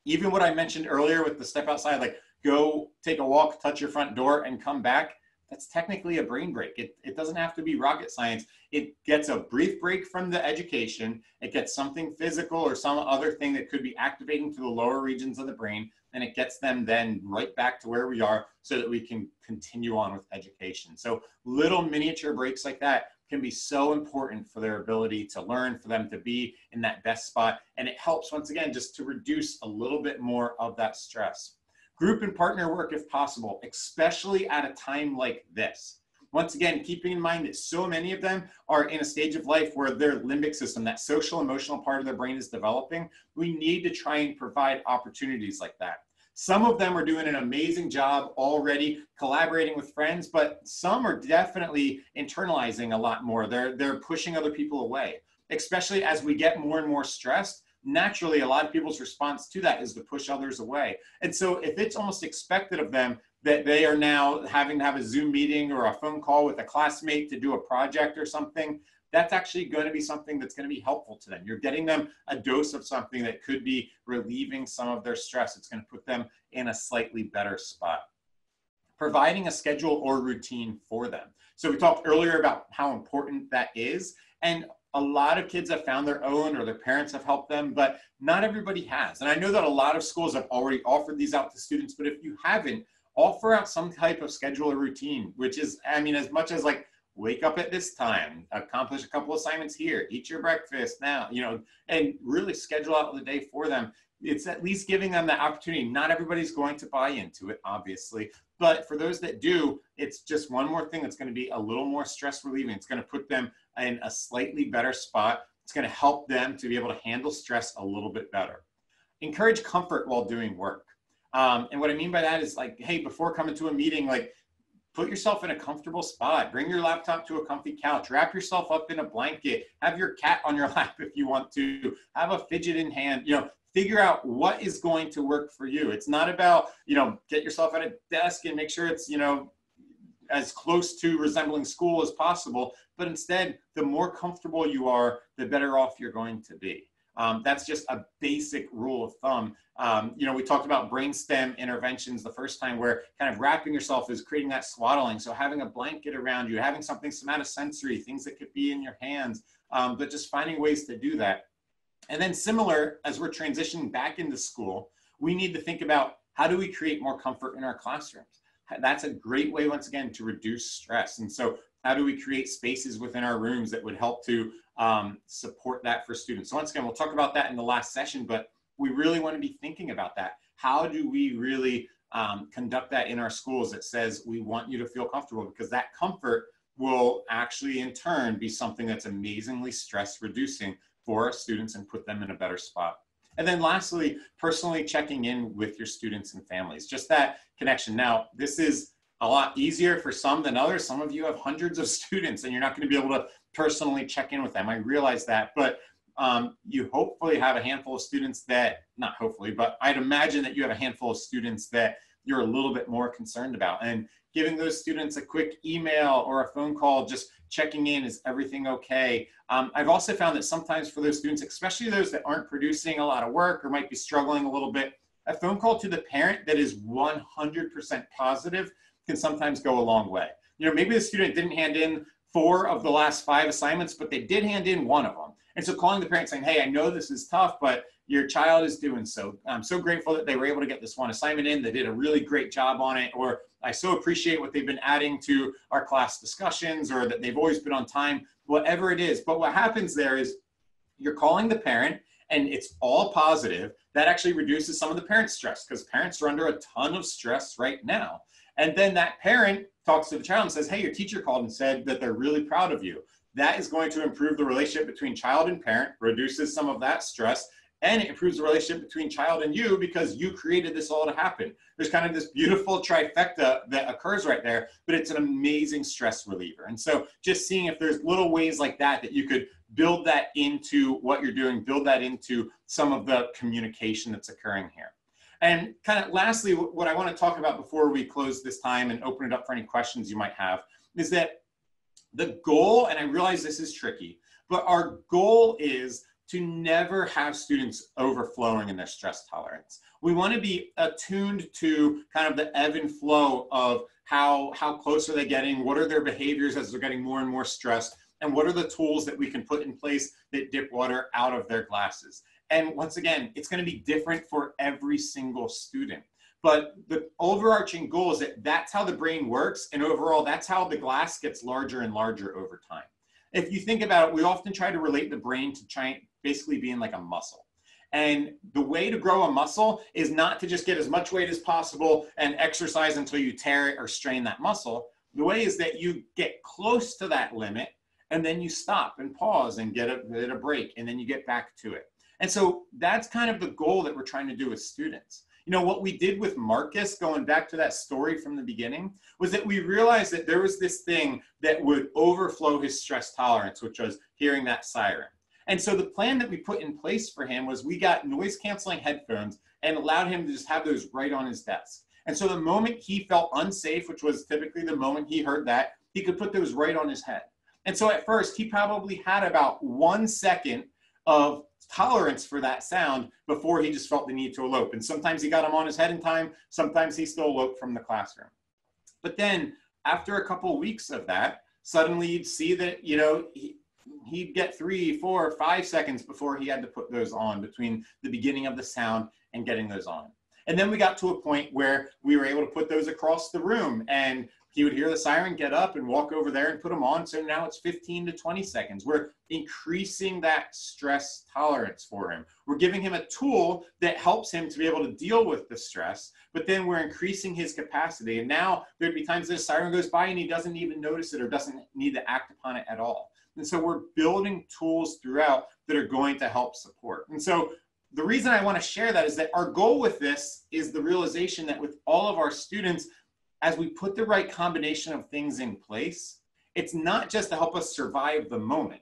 Even what I mentioned earlier with the step outside, like go take a walk, touch your front door and come back, that's technically a brain break. It doesn't have to be rocket science. It gets a brief break from the education. It gets something physical or some other thing that could be activating to the lower regions of the brain, and it gets them then right back to where we are so that we can continue on with education. So little miniature breaks like that can be so important for their ability to learn, for them to be in that best spot. And it helps, once again, just to reduce a little bit more of that stress. Group and partner work if possible, especially at a time like this. Once again, keeping in mind that so many of them are in a stage of life where their limbic system, that social emotional part of their brain, is developing. We need to try and provide opportunities like that. Some of them are doing an amazing job already collaborating with friends, but some are definitely internalizing a lot more. They're pushing other people away, especially as we get more and more stressed. Naturally, a lot of people's response to that is to push others away. And so if it's almost expected of them that they are now having to have a Zoom meeting or a phone call with a classmate to do a project or something, that's actually going to be something that's going to be helpful to them. You're getting them a dose of something that could be relieving some of their stress. It's going to put them in a slightly better spot. Providing a schedule or routine for them. So we talked earlier about how important that is. And a lot of kids have found their own, or their parents have helped them, but not everybody has. And I know that a lot of schools have already offered these out to students, but if you haven't, offer out some type of schedule or routine, which is, I mean, as much as like, wake up at this time, accomplish a couple assignments here, eat your breakfast now, you know, and really schedule out the day for them. It's at least giving them the opportunity. Not everybody's going to buy into it, obviously, but for those that do, it's just one more thing that's going to be a little more stress relieving. It's going to put them in a slightly better spot. It's going to help them to be able to handle stress a little bit better. Encourage comfort while doing work. And what I mean by that is like, hey, before coming to a meeting, like put yourself in a comfortable spot, bring your laptop to a comfy couch, wrap yourself up in a blanket, have your cat on your lap if you want to, have a fidget in hand, you know, figure out what is going to work for you. It's not about, you know, get yourself at a desk and make sure it's, you know, as close to resembling school as possible, but instead, the more comfortable you are, the better off you're going to be. That's just a basic rule of thumb. You know, we talked about brainstem interventions the first time, where kind of wrapping yourself is creating that swaddling. So having a blanket around you, having something somatosensory, things that could be in your hands, but just finding ways to do that. And then similar, as we're transitioning back into school, we need to think about how do we create more comfort in our classrooms? That's a great way, once again, to reduce stress. And so how do we create spaces within our rooms that would help to support that for students? So once again, we'll talk about that in the last session, but we really want to be thinking about that. How do we really conduct that in our schools that says we want you to feel comfortable? Because that comfort will actually in turn be something that's amazingly stress reducing for our students and put them in a better spot. And then lastly, personally checking in with your students and families, just that connection. Now, this is a lot easier for some than others. Some of you have hundreds of students and you're not going to be able to personally check in with them. I realize that, but you hopefully have a handful of students that, not hopefully, but I'd imagine that you have a handful of students that you're a little bit more concerned about. And giving those students a quick email or a phone call, just checking in, is everything okay? I've also found that sometimes for those students, especially those that aren't producing a lot of work or might be struggling a little bit, a phone call to the parent that is 100% positive can sometimes go a long way. You know, maybe the student didn't hand in 4 of the last 5 assignments, but they did hand in 1 of them. And so calling the parent saying, hey, I know this is tough, but your child is doing so. I'm so grateful that they were able to get this one assignment in. They did a really great job on it. Or I so appreciate what they've been adding to our class discussions, or that they've always been on time, whatever it is. But what happens there is you're calling the parent and it's all positive. That actually reduces some of the parent's stress, because parents are under a ton of stress right now. And then that parent talks to the child and says, hey, your teacher called and said that they're really proud of you. That is going to improve the relationship between child and parent, reduces some of that stress, and it improves the relationship between child and you, because you created this all to happen. There's kind of this beautiful trifecta that occurs right there, but it's an amazing stress reliever. And so just seeing if there's little ways like that that you could build that into what you're doing, build that into some of the communication that's occurring here. And kind of lastly, what I want to talk about before we close this time and open it up for any questions you might have is that the goal, and I realize this is tricky, but our goal is to never have students overflowing in their stress tolerance. We want to be attuned to kind of the ebb and flow of how close are they getting, what are their behaviors as they're getting more and more stressed, and what are the tools that we can put in place that dip water out of their glasses. And once again, it's going to be different for every single student. But the overarching goal is that that's how the brain works. And overall, that's how the glass gets larger and larger over time. If you think about it, we often try to relate the brain to basically being like a muscle. And the way to grow a muscle is not to just get as much weight as possible and exercise until you tear it or strain that muscle. The way is that you get close to that limit and then you stop and pause and get a break, and then you get back to it. And so that's kind of the goal that we're trying to do with students. You know, what we did with Marcus, going back to that story from the beginning, was that we realized that there was this thing that would overflow his stress tolerance, which was hearing that siren. And so the plan that we put in place for him was we got noise canceling headphones and allowed him to just have those right on his desk. And so the moment he felt unsafe, which was typically the moment he heard that, he could put those right on his head. And so at first, he probably had about 1 second of tolerance for that sound before he just felt the need to elope. And sometimes he got him on his head in time, sometimes he still eloped from the classroom. But then after a couple of weeks of that, suddenly you'd see that, you know, he'd get 3, 4, 5 seconds before he had to put those on between the beginning of the sound and getting those on. And then we got to a point where we were able to put those across the room, and he would hear the siren, get up and walk over there and put them on. So now it's 15 to 20 seconds. We're increasing that stress tolerance for him. We're giving him a tool that helps him to be able to deal with the stress, but then we're increasing his capacity. And now there'd be times that a siren goes by and he doesn't even notice it or doesn't need to act upon it at all. And so we're building tools throughout that are going to help support. And so the reason I want to share that is that our goal with this is the realization that with all of our students, as we put the right combination of things in place, it's not just to help us survive the moment,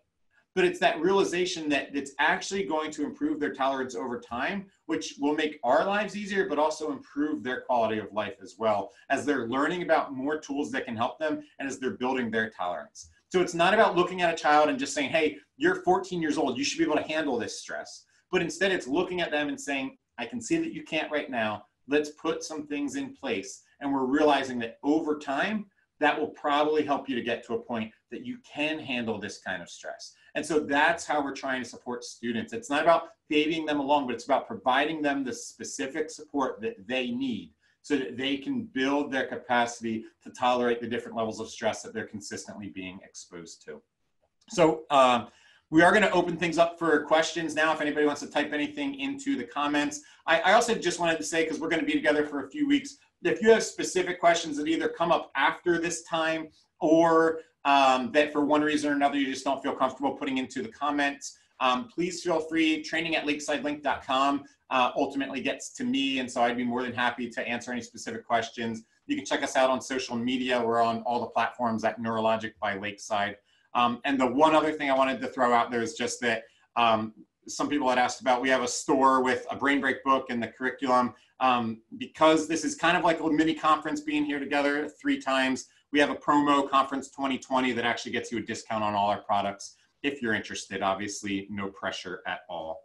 but it's that realization that it's actually going to improve their tolerance over time, which will make our lives easier, but also improve their quality of life as well, as they're learning about more tools that can help them and as they're building their tolerance. So it's not about looking at a child and just saying, hey, you're 14 years old, you should be able to handle this stress. But instead it's looking at them and saying, I can see that you can't right now. Let's put some things in place. And we're realizing that over time, that will probably help you to get to a point that you can handle this kind of stress. And so that's how we're trying to support students. It's not about babying them along, but it's about providing them the specific support that they need so that they can build their capacity to tolerate the different levels of stress that they're consistently being exposed to. So we are going to open things up for questions now. If anybody wants to type anything into the comments. I also just wanted to say, because we're going to be together for a few weeks, if you have specific questions that either come up after this time or that for one reason or another you just don't feel comfortable putting into the comments, please feel free. training@lakesidelinked.com ultimately gets to me, and so I'd be more than happy to answer any specific questions. You can check us out on social media. We're on all the platforms at NeuroLogic by Lakeside. And the one other thing I wanted to throw out there is just that some people had asked about, we have a store with a brain break book and the curriculum. Because this is kind of like a mini conference being here together 3 times, we have a promo Conference 2020 that actually gets you a discount on all our products. If you're interested, obviously no pressure at all.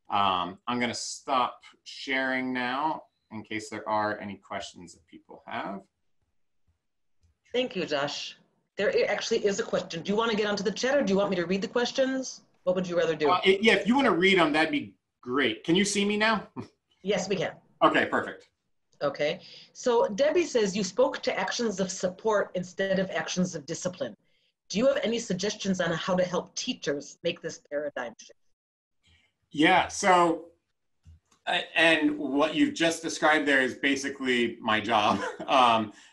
I'm going to stop sharing now in case there are any questions that people have. Thank you, Josh. There actually is a question. Do you want to get onto the chat or do you want me to read the questions? What would you rather do? Yeah, if you want to read them, that'd be great. Can you see me now? Yes, we can. Okay, perfect. Okay. So Debbie says you spoke to actions of support instead of actions of discipline. Do you have any suggestions on how to help teachers make this paradigm shift? Yeah, so, and what you've just described there is basically my job.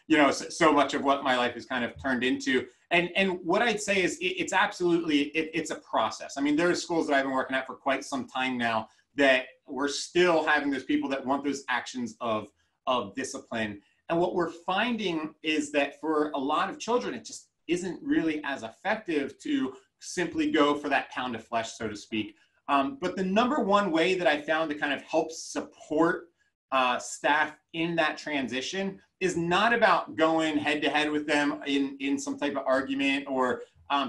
You know, so much of what my life is kind of turned into. And what I'd say is it's absolutely, it's a process. I mean, there are schools that I've been working at for quite some time now that we're still having those people that want those actions of discipline. And what we're finding is that for a lot of children, it just isn't really as effective to simply go for that pound of flesh, so to speak. But the number one way that I found to kind of help support staff in that transition is not about going head to head with them in some type of argument or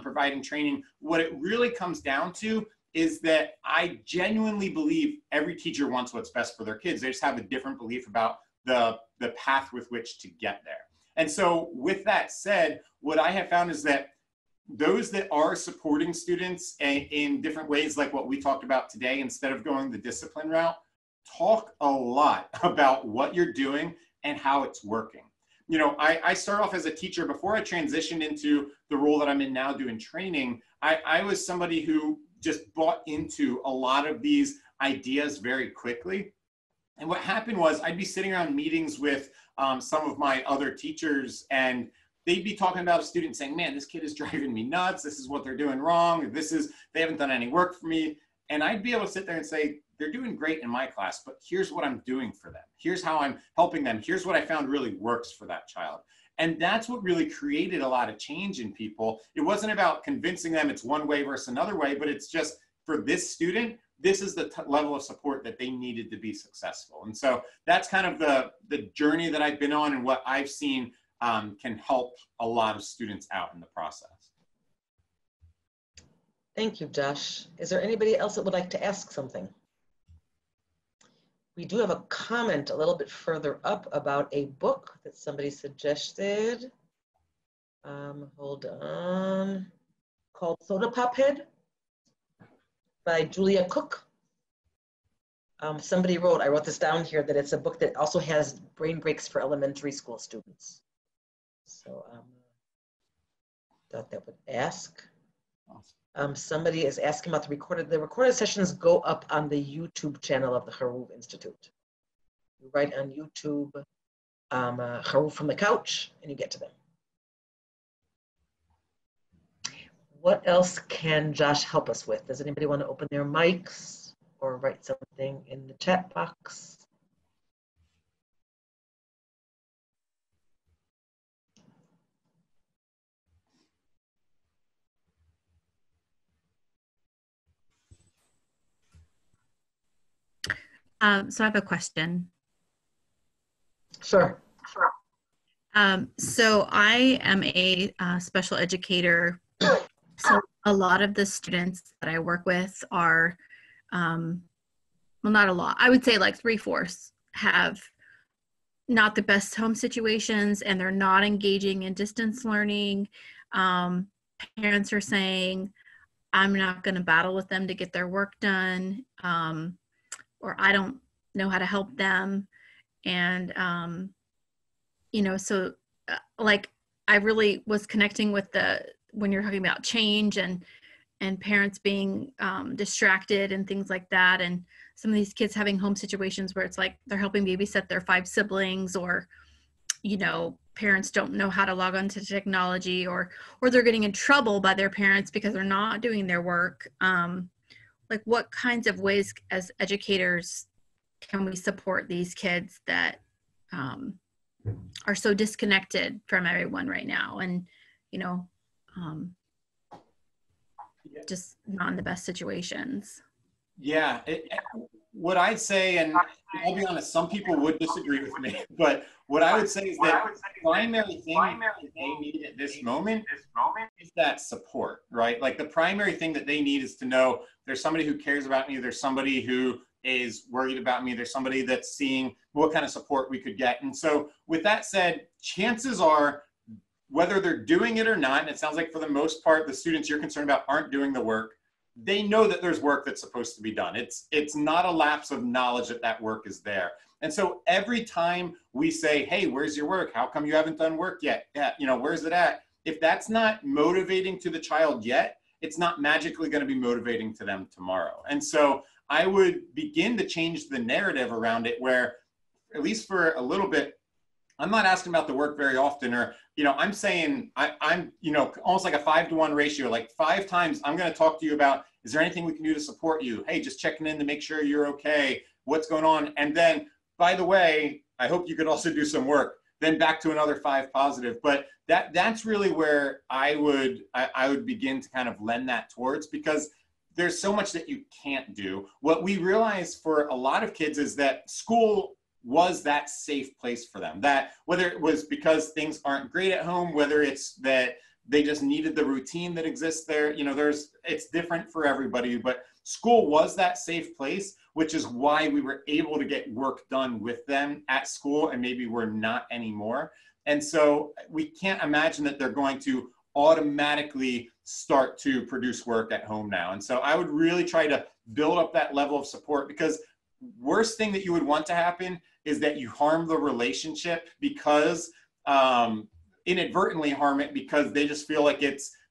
providing training. What it really comes down to is that I genuinely believe every teacher wants what's best for their kids. They just have a different belief about the path with which to get there. And so with that said, what I have found is that those that are supporting students in different ways, like what we talked about today, instead of going the discipline route, talk a lot about what you're doing and how it's working. You know, I start off as a teacher. Before I transitioned into the role that I'm in now doing training, I was somebody who just bought into a lot of these ideas very quickly. And what happened was I'd be sitting around meetings with some of my other teachers, and they'd be talking about a student saying, man, this kid is driving me nuts. This is what they're doing wrong. They haven't done any work for me. And I'd be able to sit there and say, they're doing great in my class, but here's what I'm doing for them. Here's how I'm helping them. Here's what I found really works for that child. And that's what really created a lot of change in people. It wasn't about convincing them it's one way versus another way, but it's just for this student, this is the level of support that they needed to be successful. And so that's kind of the journey that I've been on, and what I've seen can help a lot of students out in the process. Thank you, Josh. Is there anybody else that would like to ask something? We do have a comment a little bit further up about a book that somebody suggested. Hold on. Called Soda Pop Head by Julia Cook. Somebody wrote, I wrote this down here, that it's a book that also has brain breaks for elementary school students. So thought that would ask. Somebody is asking about the recorded sessions go up on the YouTube channel of the Haruv Institute. You write on YouTube, Haruv from the couch, and you get to them. What else can Josh help us with? Does anybody want to open their mics or write something in the chat box? So I have a question. Sure. So I am a special educator. So a lot of the students that I work with are, well, not a lot. I would say like 3/4 have not the best home situations, and they're not engaging in distance learning. Parents are saying, I'm not going to battle with them to get their work done. Or I don't know how to help them. And, you know, so like I really was connecting with when you're talking about change and parents being distracted and things like that. And some of these kids having home situations where it's like they're helping babysit their 5 siblings, or, you know, parents don't know how to log on to technology, or they're getting in trouble by their parents because they're not doing their work. Like what kinds of ways as educators can we support these kids that are so disconnected from everyone right now, and, you know, just not in the best situations? Yeah, what I'd say, and I'll be honest, some people would disagree with me, but what I would say is that the primary thing that they need at this moment is that support, right? Like the primary thing that they need is to know there's somebody who cares about me, there's somebody who is worried about me, there's somebody that's seeing what kind of support we could get. And so with that said, chances are, whether they're doing it or not, and it sounds like for the most part, the students you're concerned about aren't doing the work, they know that there's work that's supposed to be done. It's not a lapse of knowledge that that work is there. And so every time we say, hey, where's your work? How come you haven't done work yet? You know, where's it at? If that's not motivating to the child yet, it's not magically going to be motivating to them tomorrow. And so I would begin to change the narrative around it, where at least for a little bit, I'm not asking about the work very often, or, you know, I'm saying I'm, you know, almost like a 5-to-1 ratio, like 5 times I'm going to talk to you about, is there anything we can do to support you? Hey, just checking in to make sure you're okay. What's going on? And then, by the way, I hope you could also do some work. Then back to another 5 positive. But that's really where I would begin to kind of lend that towards, because there's so much that you can't do. What we realize for a lot of kids is that school was that safe place for them. That whether it was because things aren't great at home, whether it's that they just needed the routine that exists there, you know, it's different for everybody, but school was that safe place, which is why we were able to get work done with them at school, and maybe we're not anymore. And so we can't imagine that they're going to automatically start to produce work at home now. And so I would really try to build up that level of support, because worst thing that you would want to happen is that you harm the relationship because inadvertently harm it because they just feel like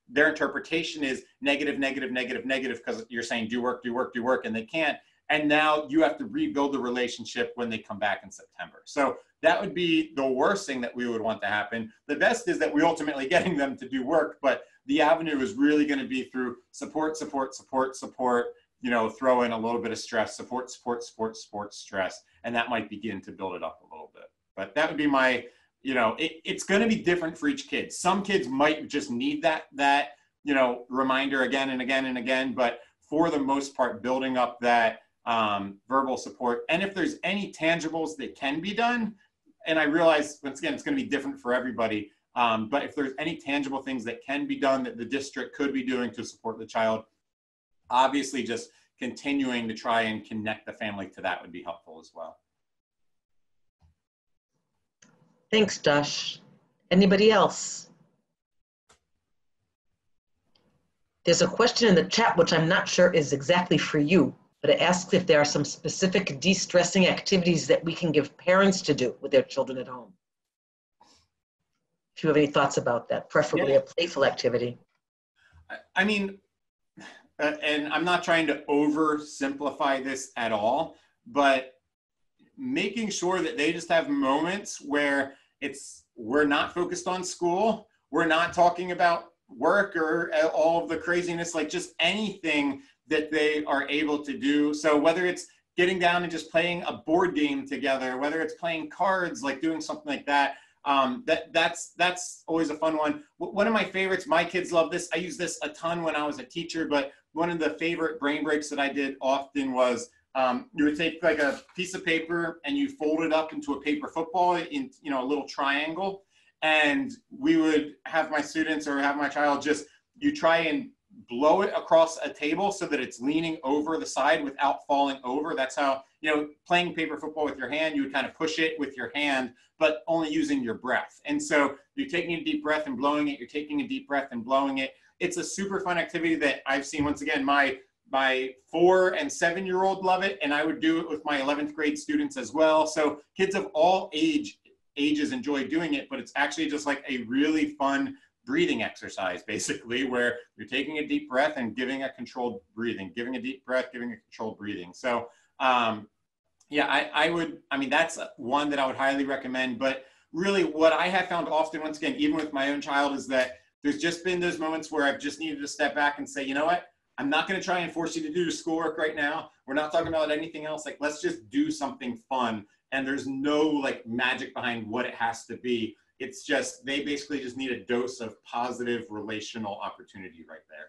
their interpretation is negative, negative, negative, negative, because you're saying do work, do work, do work, and they can't. And now you have to rebuild the relationship when they come back in September. So that would be the worst thing that we would want to happen. The best is that we ultimately getting them to do work, but the avenue is really going to be through support, support, support, support, you know, throw in a little bit of stress, support, support, support, support, stress, and that might begin to build it up a little bit. But that would be my, you know, it's going to be different for each kid. Some kids might just need that, you know, reminder again and again and again, but for the most part, building up that verbal support. And if there's any tangibles that can be done, and I realize, once again, it's going to be different for everybody, but if there's any tangible things that can be done that the district could be doing to support the child, obviously just continuing to try and connect the family to that would be helpful as well. Thanks, Josh. Anybody else? There's a question in the chat, which I'm not sure is exactly for you, but it asks if there are some specific de-stressing activities that we can give parents to do with their children at home. If you have any thoughts about that, preferably a playful activity. I mean, and I'm not trying to oversimplify this at all, but making sure that they just have moments where we're not focused on school, we're not talking about work or all of the craziness, like just anything that they are able to do. So whether it's getting down and just playing a board game together, whether it's playing cards, like doing something like that, that's always a fun one. One of my favorites, my kids love this. I used this a ton when I was a teacher, but one of the favorite brain breaks that I did often was you would take like a piece of paper and you fold it up into a paper football in, you know, a little triangle. And we would have my students or have my child you try and blow it across a table so that it's leaning over the side without falling over. That's how, you know, playing paper football with your hand, you would kind of push it with your hand, but only using your breath. And so you're taking a deep breath and blowing it. You're taking a deep breath and blowing it. It's a super fun activity that I've seen, once again, my 4 and 7-year-old love it. And I would do it with my 11th grade students as well. So kids of all ages enjoy doing it, but it's actually just like a really fun breathing exercise, basically, where you're taking a deep breath and giving a controlled breathing, giving a deep breath, giving a controlled breathing. So yeah, I mean, that's one that I would highly recommend. But really what I have found often, once again, even with my own child, is that there's just been those moments where I've just needed to step back and say, you know what, I'm not going to try and force you to do schoolwork right now. We're not talking about anything else. Like, let's just do something fun. And there's no like magic behind what it has to be. It's just, they basically just need a dose of positive relational opportunity right there.